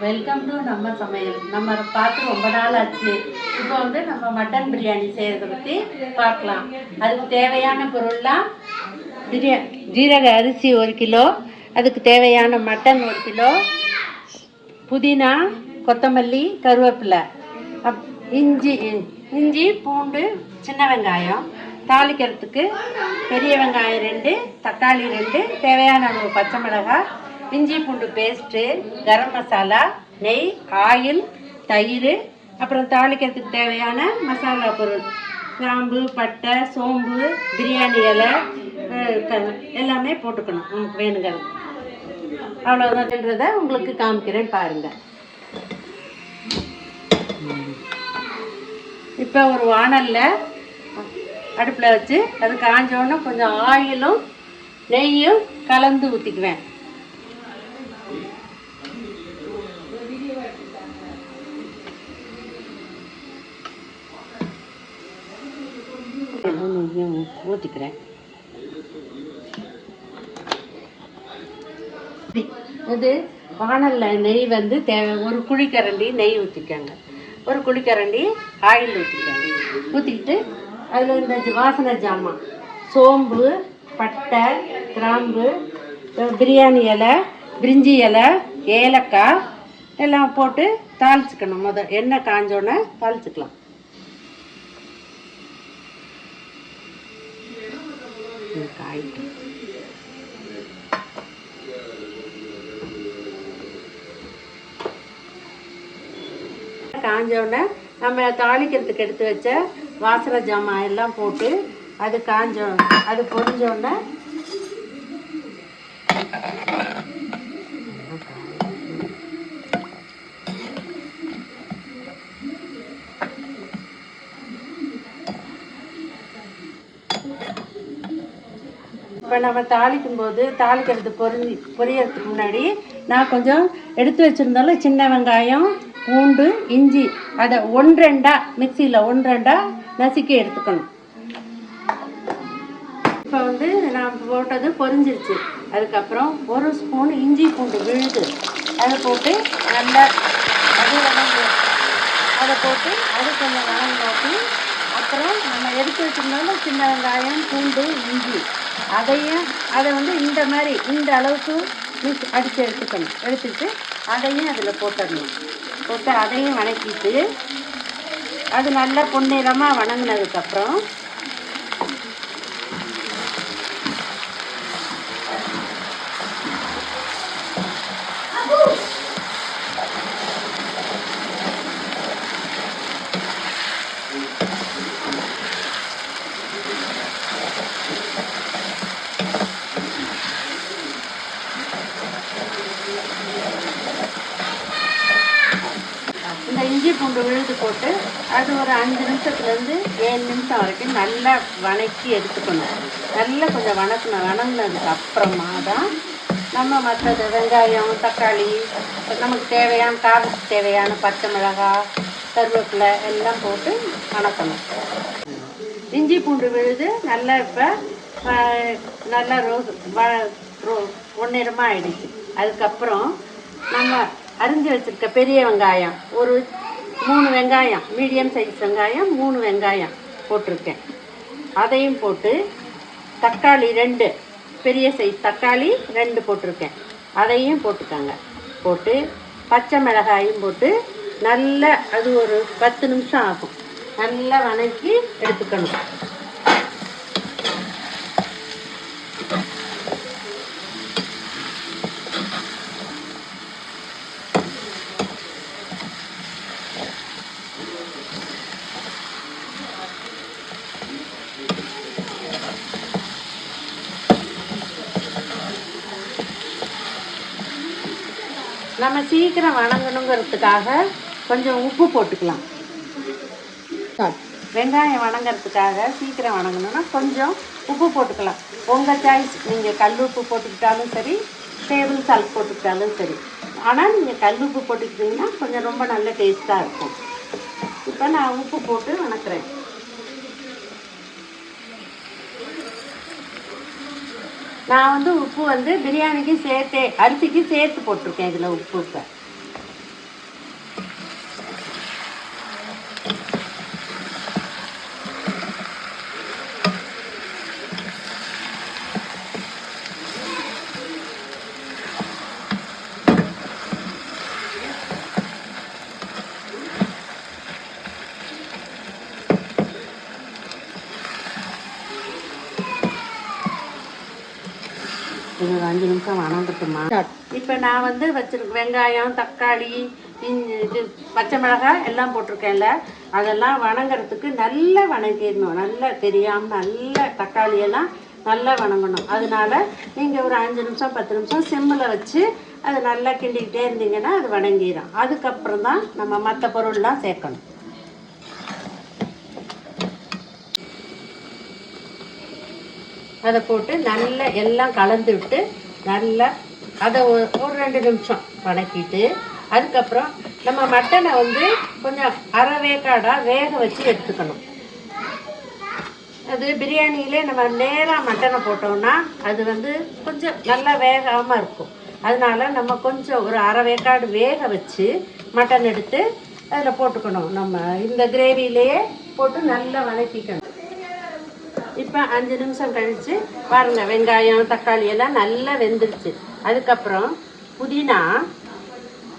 Welcome to நம்ம சமையல். நம்ம பார்த்து ரொம்ப நாள் ஆச்சு. இப்போ நம்ம மட்டன் பிரியாணி செய்கிறத பற்றி பார்க்கலாம். அதுக்கு தேவையான பொருள்லாம் ஜீரக அரிசி 1 கிலோ, அதுக்கு தேவையான மட்டன் 1 கிலோ, புதினா, கொத்தமல்லி, கருவேப்பிலை, இஞ்சி பூண்டு, சின்ன வெங்காயம், தாளிக்கிறதுக்கு பெரிய வெங்காயம் 2, தக்காளி 2, தேவையான அளவு பச்சை மிளகாய், இஞ்சி பூண்டு பேஸ்ட்டு, கரம் மசாலா, நெய், ஆயில், தயிர், அப்புறம் தாளிக்கிறதுக்கு தேவையான மசாலா பொருள் கிராம்பு, பட்டை, சோம்பு, பிரியாணி இலை எல்லாமே போட்டுக்கணும் நமக்கு வேணுங்கிறது. அவ்வளோதான்றதை உங்களுக்கு காமிக்கிறேன் பாருங்கள். இப்போ ஒரு வாணலில் அடுப்பில் வச்சு அது காஞ்சோன்னா கொஞ்சம் ஆயிலும் நெய்யும் கலந்து ஊற்றிக்குவேன். ஊற்றிக்கிறேன். இது வாணலில் நெய் தேவை. ஒரு குழிக்கரண்டி நெய் ஊற்றிக்காங்க, ஒரு குழிக்கரண்டி ஆயில் ஊற்றிக்காங்க. ஊற்றிக்கிட்டு அதில் இந்த வாசனை ஜாமான் சோம்பு, பட்டை, கிராம்பு, பிரியாணி இலை, பிரிஞ்சி இலை, ஏலக்காய் எல்லாம் போட்டு தாளிச்சுக்கணும். எண்ணெய் காஞ்சோன்னே தாளிச்சுக்கலாம். காஞ்சோடனே நம்ம தாளிக்கிறதுக்கு எடுத்து வச்ச வாசனை ஜாமான் எல்லாம் போட்டு அது அது பொரிஞ்சோடனே இப்போ நம்ம தாளிக்கிறது பொரியறதுக்கு முன்னாடி நான் கொஞ்சம் எடுத்து வச்சுருந்தாலும் சின்ன வெங்காயம், பூண்டு, இஞ்சி அதை 1-2 மிக்சியில் 1-2 நசுக்கி எடுத்துக்கணும். இப்போ நான் போட்டது பொரிஞ்சிருச்சு. அதுக்கப்புறம் 1 ஸ்பூன் இஞ்சி பூண்டு விழுது அதை போட்டு நல்லா அதை போட்டு அது கொஞ்சம் வணங்காட்டி அப்புறம் நம்ம எடுத்து வச்சுருந்தாலும் சின்ன வெங்காயம், பூண்டு, இஞ்சி அதை இந்த மாதிரி இந்த அளவுக்கு அடித்து எடுத்துக்கணும். எடுத்துட்டு அதையும் அதில் போட்டுடணும். போட்டு அதையும் வணக்கிட்டு அது நல்லா பொன்னிறமாக வணங்கினதுக்கப்புறம் இந்த இஞ்சி பூண்டு விழுது போட்டு அது ஒரு 5 நிமிஷத்துலேருந்து 7 நிமிஷம் வரைக்கும் நல்லா வணக்கி எடுத்துக்கணும். நல்லா கொஞ்சம் வணங்கினதுக்கு அப்புறமா தான் நம்ம மற்றது வெங்காயம், தக்காளி, நமக்கு தேவையான காரத்துக்கு தேவையான பச்சை மிளகாய், கருவேப்பிலை எல்லாம் போட்டு வணக்கணும். இஞ்சி பூண்டு விழுது நல்லா இப்போ நல்லா பொன்னிறமாக ஆயிடுச்சு. அதுக்கப்புறம் நம்ம அரிஞ்சு வச்சுருக்க பெரிய வெங்காயம் ஒரு 3 வெங்காயம், மீடியம் சைஸ் வெங்காயம் 3 வெங்காயம் போட்டிருக்கேன். அதையும் போட்டு தக்காளி 2 பெரிய சைஸ் தக்காளி 2 போட்டிருக்கேன். அதையும் போட்டுக்கோங்க. போட்டு பச்சை மிளகாயும் போட்டு நல்லா அது ஒரு 10 நிமிஷம் ஆகும். நல்லா வணக்கி எடுத்துக்கணும். நம்ம சீக்கிரம் வணங்கணுங்கிறதுக்காக கொஞ்சம் உப்பு போட்டுக்கலாம். வெங்காயம் வணங்கிறதுக்காக சீக்கிரம் வணங்கணுன்னா கொஞ்சம் உப்பு போட்டுக்கலாம். உங்கள் சாய்ஸ். நீங்கள் கல் உப்பு போட்டுக்கிட்டாலும் சரி, டேபிள் சால்ட் போட்டுக்கிட்டாலும் சரி. ஆனால் நீங்கள் கல் உப்பு போட்டுக்கிட்டிங்கன்னா கொஞ்சம் ரொம்ப நல்ல டேஸ்ட்டாக இருக்கும். இப்போ நான் உப்பு போட்டு வணக்கிறேன். நான் உப்பு பிரியாணிக்கு சேர்த்தே அரிசிக்கு சேர்த்து போட்டிருக்கேன். இதில் உப்பு இப்போ 5 நிமிஷம் வணங்கட்டுமா. இப்போ நான் வந்து வச்சுருக்க வெங்காயம், தக்காளி, இது பச்சை மிளகாய் எல்லாம் போட்டிருக்கேன்ல, அதெல்லாம் வணங்குறதுக்கு நல்லா வணங்கிடணும். நல்லா தெரியாமல் நல்லா தக்காளியெல்லாம் நல்லா வணங்கணும். அதனால நீங்கள் ஒரு 5 நிமிஷம் 10 நிமிஷம் சிம்மில் வச்சு அது நல்லா கிண்டிக்கிட்டே இருந்தீங்கன்னா அது வணங்கிடும். அதுக்கப்புறம் தான் நம்ம மற்ற பொருள்லாம் சேர்க்கணும். அதை போட்டு நல்லா எல்லாம் கலந்து விட்டு நல்லா அதை ஒரு 2 நிமிஷம் வணக்கிட்டு அதுக்கப்புறம் நம்ம மட்டனை வந்து கொஞ்சம் அரை வேக்காடாக வேக வச்சு எடுத்துக்கணும். அது பிரியாணியிலே நம்ம நேராக மட்டனை போட்டோம்னா அது வந்து கொஞ்சம் நல்லா வேகாமல் இருக்கும். அதனால நம்ம கொஞ்சம் ஒரு அரை வேக்காடு வேக வச்சு மட்டன் எடுத்து அதில் போட்டுக்கணும். நம்ம இந்த கிரேவிலேயே போட்டு நல்லா வதக்கிக்கணும். இப்போ 5 நிமிஷம் கழித்து பாருங்கள், வெங்காயம் தக்காளி எல்லாம் நல்லா வெந்துருச்சு. அதுக்கப்புறம்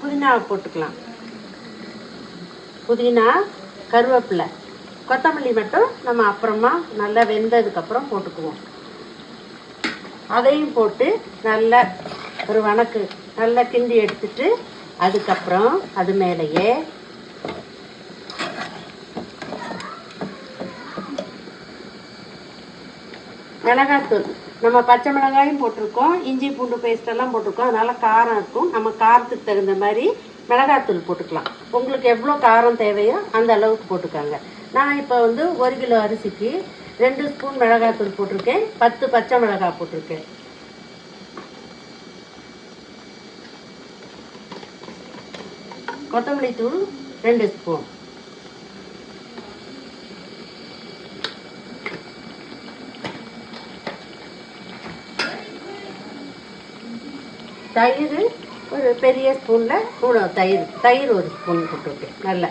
புதினாவை போட்டுக்கலாம். புதினா, கருவேப்பிலை, கொத்தமல்லி மட்டும் நம்ம அப்புறமா நல்லா வெந்ததுக்கப்புறம் போட்டுக்குவோம். அதையும் போட்டு நல்லா ஒரு வணக்கு நல்லா கிண்டி எடுத்துட்டு அதுக்கப்புறம் அது மேலேயே மிளகாத்தூள், நம்ம பச்சை மிளகாயும் போட்டிருக்கோம், இஞ்சி பூண்டு பேஸ்டெல்லாம் போட்டிருக்கோம். அதனால் காரம் இருக்கும். நம்ம காரத்துக்கு தகுந்த மாதிரி மிளகாத்தூள் போட்டுக்கலாம். உங்களுக்கு எவ்வளோ காரம் தேவையோ அந்த அளவுக்கு போட்டுக்காங்க. நான் இப்போ வந்து 1 கிலோ அரிசிக்கு 2 ஸ்பூன் மிளகாத்தூள் போட்டிருக்கேன், 10 பச்சை மிளகாய் போட்டிருக்கேன். கொத்தமல்லி தூள் 2 ஸ்பூன். தயிர் ஒரு பெரிய ஸ்பூனில் தயிர் 1 ஸ்பூன் போட்டுருக்கேன். நல்லா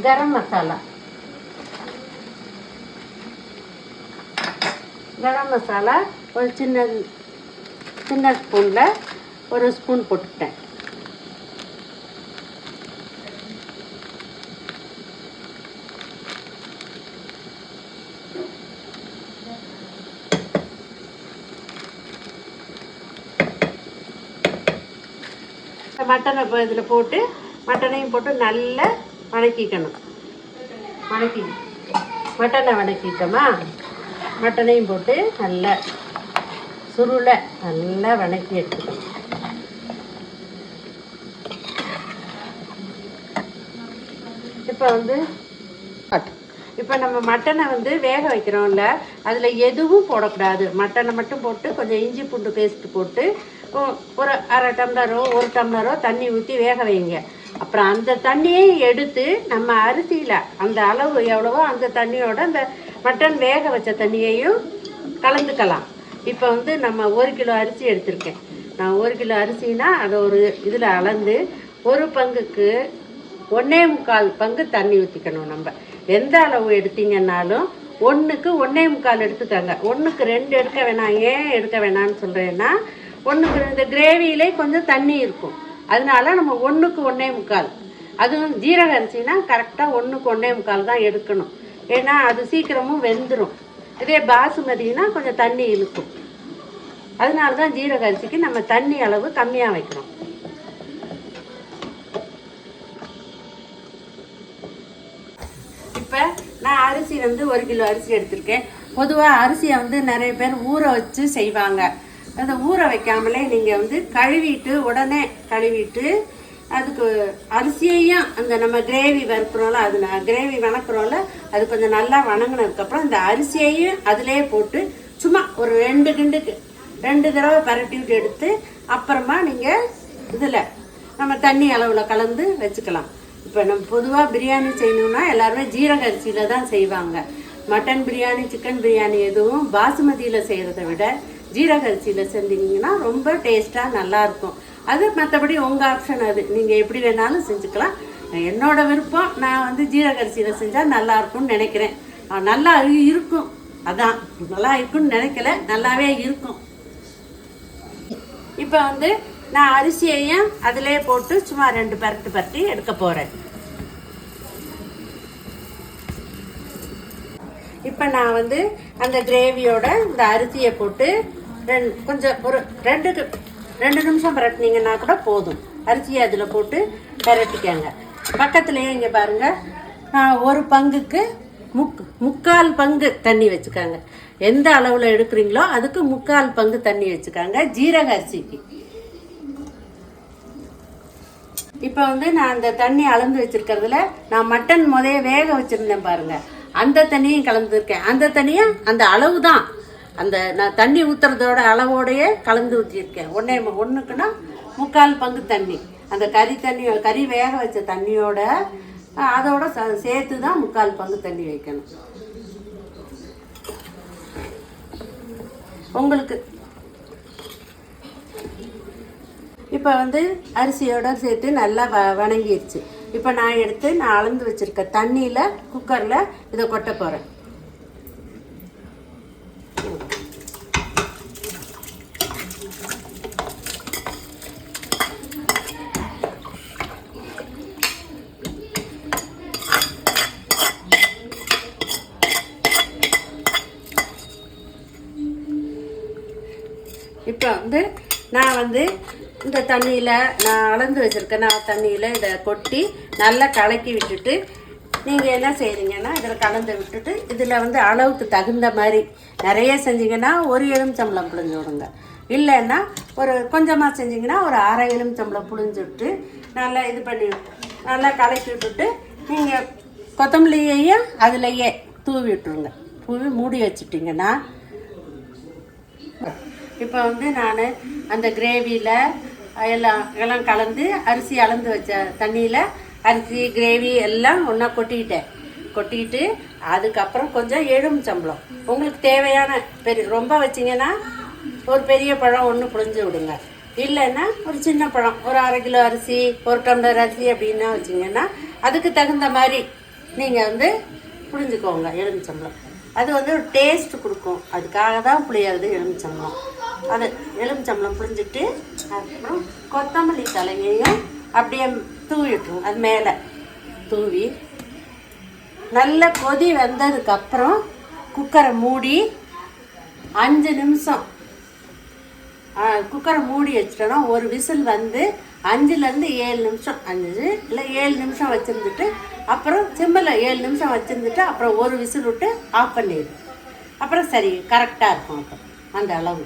கரம் மசாலா ஒரு சின்ன ஸ்பூனில் 1 ஸ்பூன் போட்டுட்டேன். மட்டனை இப்போ இதில் போட்டு மட்டனையும் போட்டு நல்லா வதக்கிக்கணும். மட்டனை வதக்கிட்டோமா, மட்டனையும் போட்டு நல்லா சுருளை நல்லா வதக்கி எடுத்துக்கணும். இப்போ நம்ம மட்டனை வந்து வேக வைக்கிறோம்ல, அதில் எதுவும் போடக்கூடாது. மட்டனை மட்டும் போட்டு கொஞ்சம் இஞ்சி பூண்டு பேஸ்ட்டு போட்டு ஒரு அரை டம்ளரோ 1 டம்ளரோ தண்ணி ஊற்றி வேக வைங்க. அப்புறம் அந்த தண்ணியை எடுத்து நம்ம அரிசியில் அந்த அளவு எவ்வளவோ அந்த தண்ணியோட அந்த மட்டன் வேக வச்ச தண்ணியையும் கலந்துக்கலாம். இப்போ வந்து நம்ம 1 கிலோ அரிசி எடுத்திருக்கேன். நான் 1 கிலோ அரிசினா அதை ஒரு இதில் அளந்து 1 பங்குக்கு 1.25 பங்கு தண்ணி ஊற்றிக்கணும். நம்ம எந்த அளவு எடுத்தீங்கன்னாலும் 1க்கு 1.25 எடுத்துக்கோங்க. 1க்கு 2 எடுக்க வேணாம். ஏன் எடுக்க வேணான்னு சொல்கிறேன்னா, 1க்கு இந்த கிரேவியிலே கொஞ்சம் தண்ணி இருக்கும். அதனால நம்ம 1க்கு 1.25, அதுவும் ஜீரக அரிசினா கரெக்டாக 1க்கு 1.25 தான் எடுக்கணும். ஏன்னா அது சீக்கிரமும் வெந்துடும். இதே பாசுமதினா கொஞ்சம் தண்ணி இழுக்கும். அதனால தான் ஜீரக அரிசிக்கு நம்ம தண்ணி அளவு கம்மியாக வைக்கிறோம். இப்போ நான் அரிசி வந்து 1 கிலோ அரிசி எடுத்திருக்கேன். பொதுவாக அரிசியை வந்து நிறைய பேர் ஊற வச்சு செய்வாங்க. அதை ஊற வைக்காமலே நீங்கள் வந்து உடனே கழுவிட்டு அதுக்கு அரிசியையும் அந்த நம்ம கிரேவி வறுக்கிறோம்ல, அது கிரேவி வணக்குறோம்ல, அது கொஞ்சம் நல்லா வணங்கினதுக்கப்புறம் இந்த அரிசியையும் அதிலே போட்டு சும்மா ஒரு 2 தடவை பரட்டி விட்டு எடுத்து அப்புறமா நீங்கள் இதில் நம்ம தண்ணி அளவில் கலந்து வச்சுக்கலாம். இப்போ நம்ம பொதுவாக பிரியாணி செய்யணும்னா எல்லாருமே ஜீரக அரிசியில் தான் செய்வாங்க. மட்டன் பிரியாணி, சிக்கன் பிரியாணி எதுவும் பாசுமதியில் செய்கிறத விட ஜீரக அரிசியில் செஞ்சீங்கன்னா ரொம்ப டேஸ்ட்டாக நல்லாயிருக்கும். அது மற்றபடி உங்கள் ஆப்ஷன், அது நீங்கள் எப்படி வேணாலும் செஞ்சுக்கலாம். என்னோட விருப்பம், நான் வந்து ஜீரக அரிசியில் செஞ்சால் நல்லாயிருக்கும்னு நினைக்கிறேன். நல்லா இருக்கும், அதான் நல்லா இருக்குன்னு நினைக்கல, நல்லாவே இருக்கும். இப்போ வந்து நான் அரிசியையும் அதிலே போட்டு சும்மா 2 பரட்டி எடுக்க போகிறேன். இப்போ நான் வந்து அந்த கிரேவியோட இந்த அரிசியை போட்டு கொஞ்சம் ஒரு 2 நிமிஷம் பரட்டினீங்கன்னா கூட போதும். அரிசியை அதில் போட்டு பரட்டிக்கங்க. பக்கத்துலேயே இங்கே பாருங்கள், ஒரு பங்குக்கு 3/4 பங்கு தண்ணி வச்சுக்காங்க. எந்த அளவில் எடுக்கிறீங்களோ அதுக்கு 3/4 பங்கு தண்ணி வச்சுக்காங்க ஜீரக அரிசிக்கு. இப்போ வந்து நான் அந்த தண்ணி அளந்து வச்சிருக்கிறதுல நான் மட்டன் வேக வச்சுருந்தேன் பாருங்கள், அந்த தண்ணியும் கலந்துருக்கேன். அந்த தண்ணியும் அந்த அளவு தான், அந்த நான் தண்ணி ஊற்றுறதோட அளவோடையே கலந்து ஊற்றிருக்கேன். ஒன்றுக்குன்னா 3/4 பங்கு தண்ணி. அந்த கறி வேக வச்ச தண்ணியோட அதோட சேர்த்து தான் 3/4 பங்கு தண்ணி வைக்கணும். உங்களுக்கு இப்போ வந்து அரிசியோட சேர்த்து நல்லா வணங்கிடுச்சு. இப்போ நான் எடுத்து நான் அளந்து வச்சுருக்க தண்ணியில் குக்கரில் இதை கொட்ட போகிறேன். இப்போ வந்து நான் வந்து இந்த தண்ணியில் நான் அளந்து வச்சுருக்கேன். தண்ணியில் இதை கொட்டி நல்லா கலக்கி விட்டுட்டு, நீங்கள் என்ன செய்கிறீங்கன்னா இதில் கலந்து விட்டுட்டு இதில் வந்து அளவுக்கு தகுந்த மாதிரி நிறைய செஞ்சிங்கன்னா 1 எலுமிச்சம்பழம் புழிஞ்சு விடுங்க. இல்லைன்னா ஒரு கொஞ்சமாக செஞ்சிங்கன்னா ஒரு 1/2 எலுமிச்சம்பழம் புழிஞ்சு விட்டு நல்லா இது பண்ணி நல்லா கலக்கி விட்டுட்டு நீங்கள் கொத்தமல்லியையும் அதிலையே தூவி விட்டுருங்க. தூவி மூடி வச்சுட்டிங்கன்னா இப்போ வந்து நான் அந்த கிரேவியில் எல்லாம் கலந்து அரிசி அளந்து வச்ச தண்ணியில் அரிசி கிரேவி எல்லாம் ஒன்றா கொட்டிக்கிட்டு அதுக்கப்புறம் கொஞ்சம் எலுமிச்சம்பழம் உங்களுக்கு தேவையான ரொம்ப வச்சிங்கன்னா ஒரு பெரிய பழம் ஒன்று புழிஞ்சு விடுங்க. இல்லைன்னா ஒரு சின்ன பழம், ஒரு 1/2 கிலோ அரிசி, 1 டம்ளர் அரிசி அப்படின்னா வச்சிங்கன்னா அதுக்கு தகுந்த மாதிரி நீங்கள் வந்து புழிஞ்சுக்கோங்க எலுமிச்சம்பழம். அது வந்து ஒரு டேஸ்ட் கொடுக்கும், அதுக்காக தான் புளியாது எலுமிச்சம்பழம். அது எலுமிச்சம்பழம் புழிஞ்சிட்டு அப்புறம் கொத்தமல்லி தலையையும் அப்படியே தூவிட்டுருவோம். அது மேலே தூவி நல்ல கொதி வந்ததுக்கப்புறம் குக்கரை மூடி 5 நிமிஷம் குக்கரை மூடி வச்சிட்டோன்னா ஒரு விசில் வந்து 5லேருந்து 7 நிமிஷம் 5 இல்லை 7 நிமிஷம் வச்சுருந்துட்டு அப்புறம் சிம்மில் 7 நிமிஷம் வச்சுருந்துட்டு அப்புறம் ஒரு விசில் விட்டு ஆஃப் பண்ணிடுது. அப்புறம் சரி கரெக்டாக இருக்கும் அப்போ அந்த அளவு.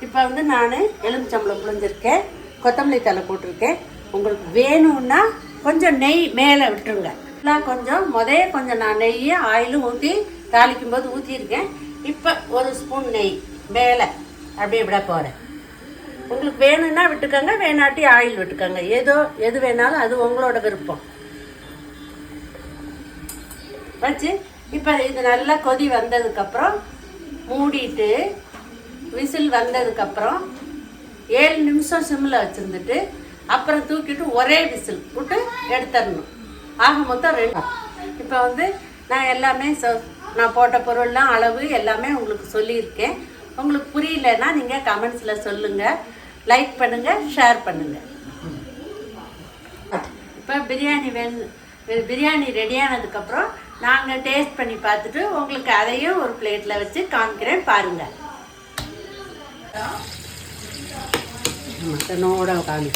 இப்போ வந்து நான் எலுமிச்சம்பழம் புழிஞ்சிருக்கேன், கொத்தமல்லி தழை போட்டிருக்கேன். உங்களுக்கு வேணும்னா கொஞ்சம் நெய் மேலே விட்டுருங்க. கொஞ்சம் நான் நெய்யும் ஆயிலும் ஊற்றி தாளிக்கும் போது ஊற்றிருக்கேன். இப்போ 1 ஸ்பூன் நெய் மேலே அப்படியே விட போகிறேன். உங்களுக்கு வேணும்னா விட்டுக்கோங்க, வேணாட்டி ஆயில் விட்டுக்கோங்க. எது வேணாலும் அது உங்களோட விருப்பம். வச்சு இப்போ இது நல்லா கொதி வந்ததுக்கப்புறம் மூடிட்டு விசில் வந்ததுக்கப்புறம் 7 நிமிஷம் சிம்மில் வச்சுருந்துட்டு அப்புறம் தூக்கிட்டு ஒரே விசில் விட்டு எடுத்துடணும். ஆக மொத்தம் 2. இப்போ வந்து நான் எல்லாமே நான் போட்ட பொருள்லாம் அளவு எல்லாமே உங்களுக்கு சொல்லியிருக்கேன். உங்களுக்கு புரியலன்னா நீங்கள் கமெண்ட்ஸில் சொல்லுங்கள், லைக் பண்ணுங்கள், ஷேர் பண்ணுங்கள். இப்போ பிரியாணி ரெடியானதுக்கப்புறம் நாங்கள் டேஸ்ட் பண்ணி பார்த்துட்டு உங்களுக்கு அதையும் ஒரு பிளேட்டில் வச்சு காமிக்கிறேன், பாருங்கள். மட்டனோட காமி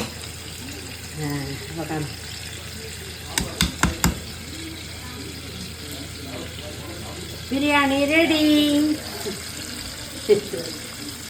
பிரியாணி ரெடி.